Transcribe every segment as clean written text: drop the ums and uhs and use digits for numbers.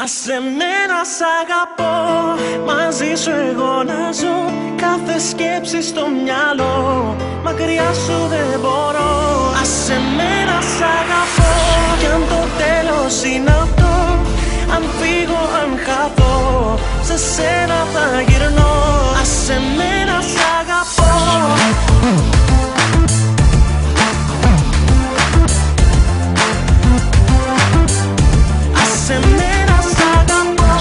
Άσε με να σ' αγαπώ, μαζί σου εγώ να ζω. Κάθε σκέψη στο μυαλό, μακριά σου δεν μπορώ. Άσε με να σ' αγαπώ, κι αν το τέλος είναι αυτό, αν φύγω, αν χαθώ, σε σένα θα γυρνώ. Άσε με να σ' αγαπώ. Άσε με να σ' αγαπώ.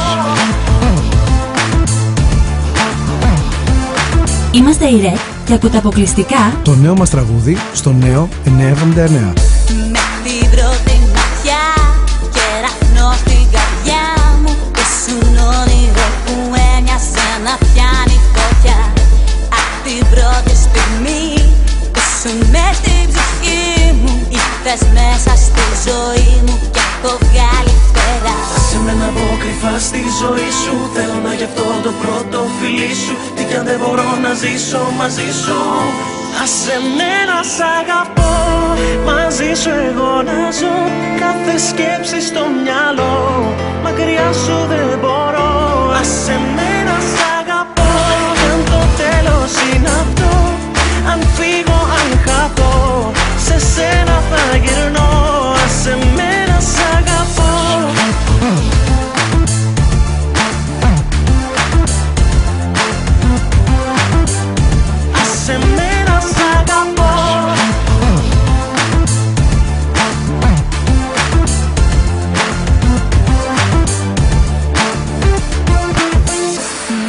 Είμαστε η ΡΕΚ και ακούτε αποκλειστικά το νέο μας τραγούδι στο νέο 979. Με την πρώτη ματιά κεραυνό στην καρδιά μου, ήσουν όνειρο που έμοιαζε να πιάνει φωτιά. Απ' την πρώτη στιγμή ήσουν μες στην ψυχή μου, ήρθες μέσα στη ζωή μου κι έχω βγάλει φτερά. Άσε με να μπω κρυφά στη ζωή σου, θέλω να γι' αυτό το πρώτο φιλί σου. Τι κι αν δεν μπορώ να ζήσω μαζί σου. Άσε με να σ' αγαπώ, μαζί σου εγώ να ζω. Κάθε σκέψη στο μυαλό, μακριά σου δεν μπορώ. Άσε με να σ' αγαπώ, κι αν το τέλος είναι αυτό, αν φύγω, αν χαθώ, σε σένα θα γυρνώ. Άσε με να σ' αγαπώ. Άσε με να σ' αγαπώ.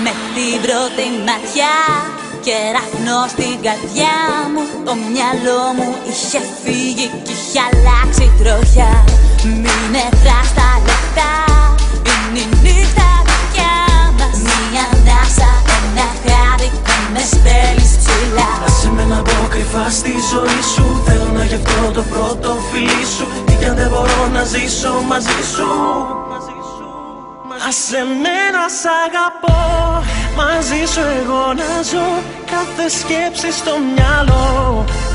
Με την πρώτη ματιά κεραυνό στην καρδιά μου, το μυαλό μου είχε φύγει κι είχε αλλάξει τροχιά. Μην μετράς τα λεπτά, είναι η νύχτα δικιά μας. Μια ανάσα, ένα χάδι που με στέλνεις ψηλά. Άσε με να μπω κρυφά στη ζωή σου, θέλω να γι' αυτό το πρώτο φιλί σου. Τι κι αν δεν μπορώ να ζήσω μαζί σου. Άσε με να σ' αγαπώ, μαζί σου εγώ να ζω. Κάθε σκέψη στο μυαλό,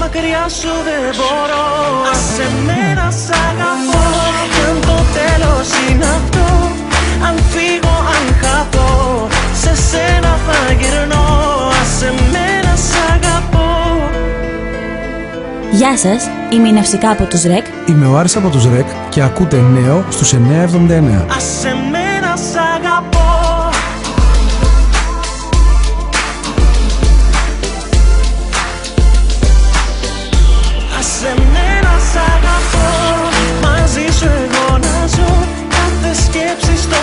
μακριά σου δεν μπορώ. Άσε με να σ' αγαπώ, κι αν το τέλος είναι αυτό, αν φύγω, αν χαθώ, σε σένα θα γυρνώ. Άσε με να σ' αγαπώ. Γεια σας, είμαι η Ναυσικά από τους ΡΕΚ. Είμαι ο Άρης από τους ΡΕΚ και ακούτε νέο στους 979. Άσε με να σ' αγαπώ. Άσε με να σ' αγαπώ, μαζί σου εγώ να ζω. Κάθε σκέψη στο